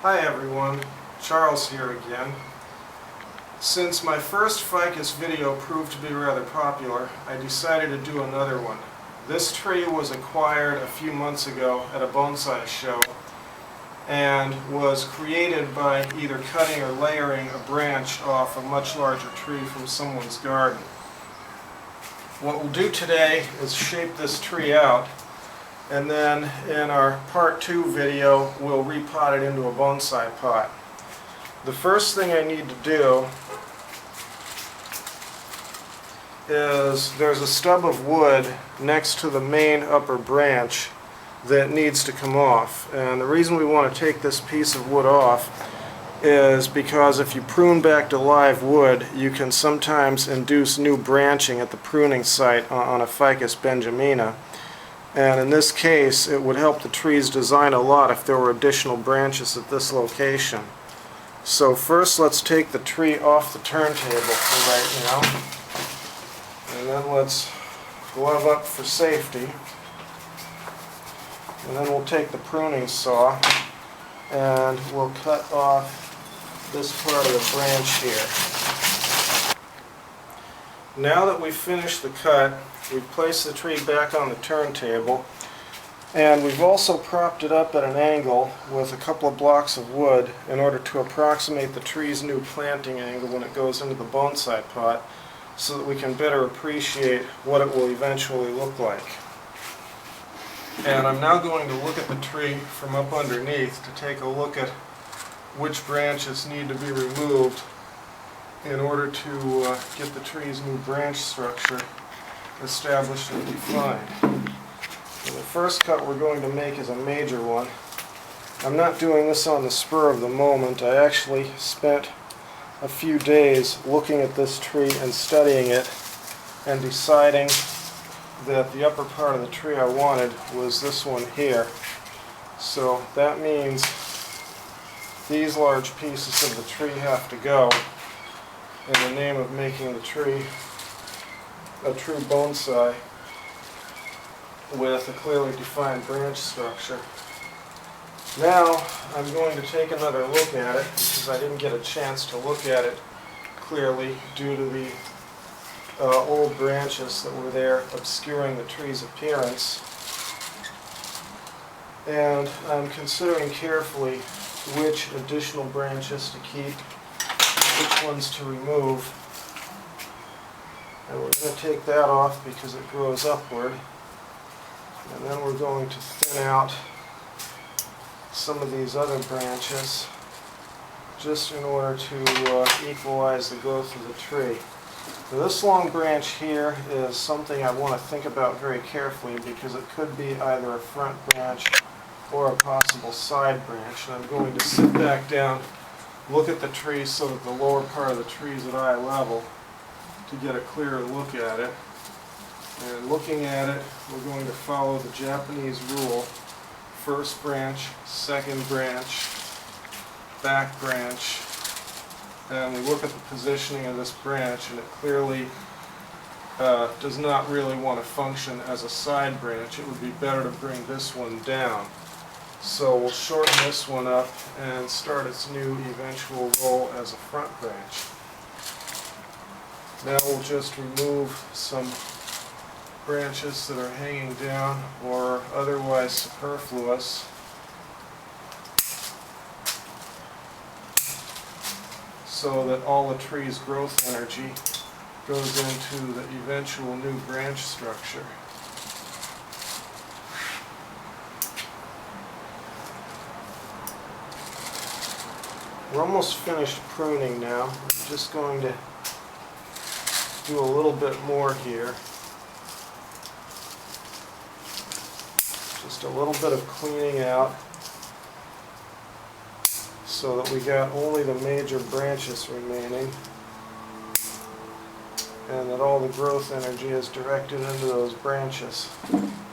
Hi everyone, Charles here again. Since my first ficus video proved to be rather popular, I decided to do another one. This tree was acquired a few months ago at a bonsai show and was created by either cutting or layering a branch off a much larger tree from someone's garden. What we'll do today is shape this tree out, and then in our part 2 video we'll repot it into a bonsai pot. The first thing I need to do is there's a stub of wood next to the main upper branch that needs to come off, and the reason we want to take this piece of wood off is because if you prune back to live wood, you can sometimes induce new branching at the pruning site on a Ficus benjamina. And in this case, it would help the tree's design a lot if there were additional branches at this location. So first, let's take the tree off the turntable for right now. And then let's glove up for safety. And then we'll take the pruning saw and we'll cut off this part of the branch here. Now that we've finished the cut, we've placed the tree back on the turntable, and we've also propped it up at an angle with a couple of blocks of wood in order to approximate the tree's new planting angle when it goes into the bonsai pot, so that we can better appreciate what it will eventually look like. And I'm now going to look at the tree from up underneath to take a look at which branches need to be removed in order to get the tree's new branch structure established and defined. So the first cut we're going to make is a major one. I'm not doing this on the spur of the moment. I actually spent a few days looking at this tree and studying it and deciding that the upper part of the tree I wanted was this one here. So that means these large pieces of the tree have to go in the name of making the tree a true bonsai with a clearly defined branch structure. Now I'm going to take another look at it because I didn't get a chance to look at it clearly due to the old branches that were there obscuring the tree's appearance. And I'm considering carefully which additional branches to keep, which ones to remove. And we're going to take that off because it grows upward. And then we're going to thin out some of these other branches just in order to equalize the growth of the tree. Now, this long branch here is something I want to think about very carefully because it could be either a front branch or a possible side branch. And I'm going to sit back down, look at the tree so that the lower part of the tree is at eye level to get a clearer look at it. And looking at it, we're going to follow the Japanese rule: first branch, second branch, back branch. And we look at the positioning of this branch, and it clearly does not really want to function as a side branch. It would be better to bring this one down. So we'll shorten this one up and start its new eventual role as a front branch. Now we'll just remove some branches that are hanging down or otherwise superfluous. So that all the tree's growth energy goes into the eventual new branch structure. We're almost finished pruning now. I'm just going to do a little bit more here. Just a little bit of cleaning out so that we got only the major branches remaining and that all the growth energy is directed into those branches.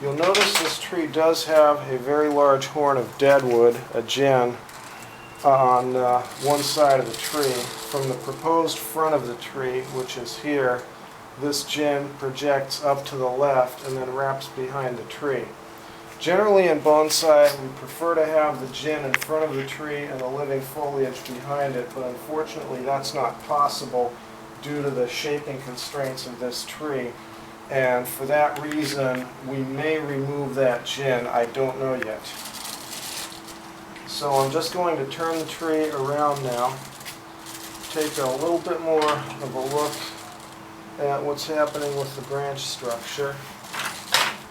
You'll notice this tree does have a very large horn of deadwood, a gin, on one side of the tree. From the proposed front of the tree, which is here, this gin projects up to the left and then wraps behind the tree. Generally in bonsai, we prefer to have the gin in front of the tree and the living foliage behind it, but unfortunately that's not possible due to the shaping constraints of this tree. And for that reason, we may remove that gin. I don't know yet. So I'm just going to turn the tree around now, take a little bit more of a look at what's happening with the branch structure.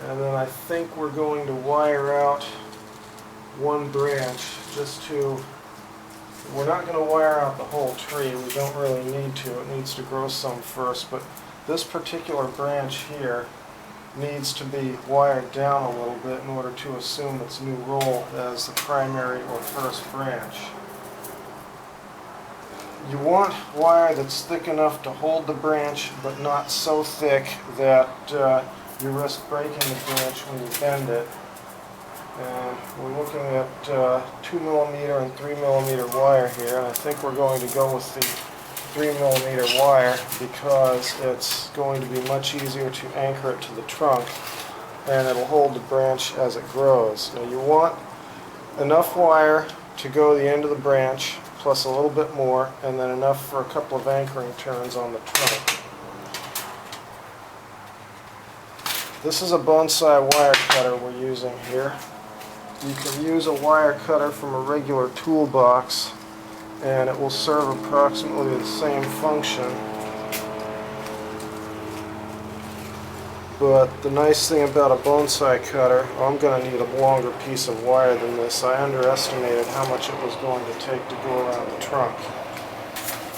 And then I think we're going to wire out one branch we're not going to wire out the whole tree, we don't really need to, it needs to grow some first, but this particular branch here needs to be wired down a little bit in order to assume its new role as the primary or first branch. You want wire that's thick enough to hold the branch, but not so thick that you risk breaking the branch when you bend it. And we're looking at 2mm and 3mm wire here, and I think we're going to go with the 3mm wire because it's going to be much easier to anchor it to the trunk, and it'll hold the branch as it grows. Now you want enough wire to go to the end of the branch, plus a little bit more, and then enough for a couple of anchoring turns on the trunk. This is a bonsai wire cutter we're using here. You can use a wire cutter from a regular toolbox and it will serve approximately the same function. But the nice thing about a bonsai cutter, I'm going to need a longer piece of wire than this. I underestimated how much it was going to take to go around the trunk.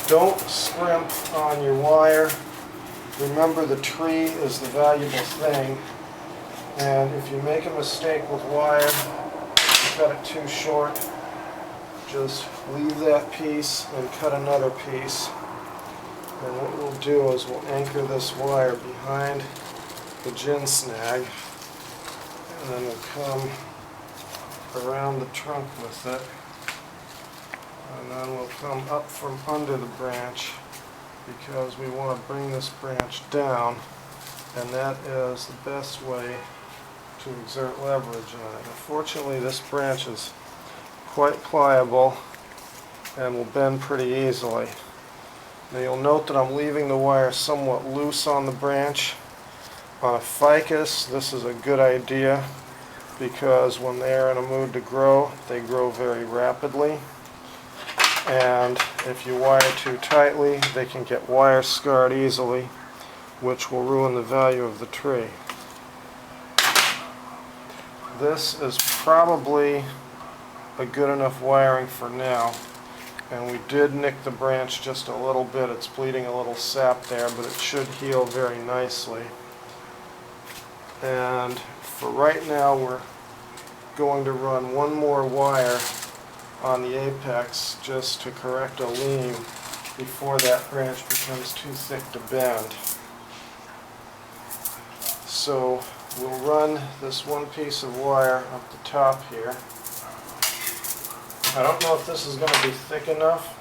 Don't scrimp on your wire. Remember, the tree is the valuable thing, and if you make a mistake with wire, you cut it too short, just leave that piece and cut another piece. And what we'll do is we'll anchor this wire behind the gin snag, and then we'll come around the trunk with it, and then we'll come up from under the branch, because we want to bring this branch down, and that is the best way to exert leverage on it. Unfortunately, this branch is quite pliable and will bend pretty easily. Now you'll note that I'm leaving the wire somewhat loose on the branch. On a ficus, this is a good idea because when they're in a mood to grow, they grow very rapidly. And if you wire too tightly, they can get wire scarred easily, which will ruin the value of the tree. This is probably a good enough wiring for now, and we did nick the branch just a little bit. It's bleeding a little sap there, but it should heal very nicely. And for right now, we're going to run one more wire on the apex just to correct a lean before that branch becomes too thick to bend. So we'll run this one piece of wire up the top here. I don't know if this is going to be thick enough.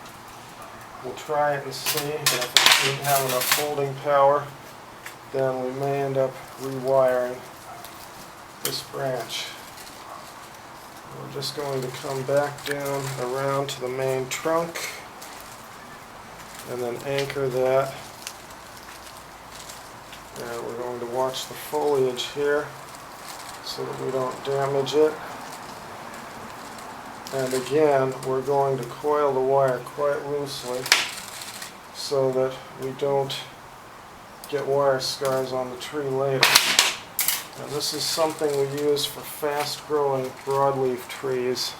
We'll try it and see, but if it doesn't have enough holding power, then we may end up rewiring this branch. We're just going to come back down around to the main trunk and then anchor that. And we're going to watch the foliage here so that we don't damage it. And again, we're going to coil the wire quite loosely so that we don't get wire scars on the tree later. Now this is something we use for fast-growing broadleaf trees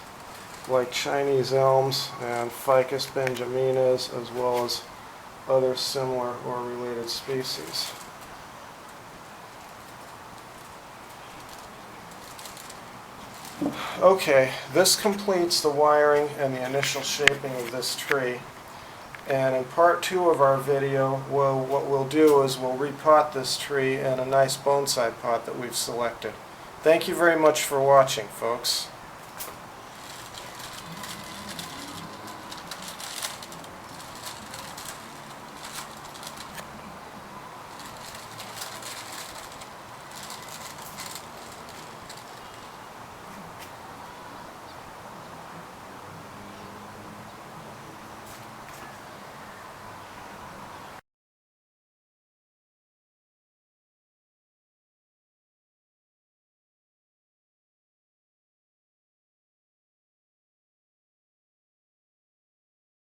like Chinese elms and Ficus benjaminas, as well as other similar or related species. Okay, this completes the wiring and the initial shaping of this tree. And in part 2 of our video, what we'll do is we'll repot this tree in a nice bonsai pot that we've selected. Thank you very much for watching, folks.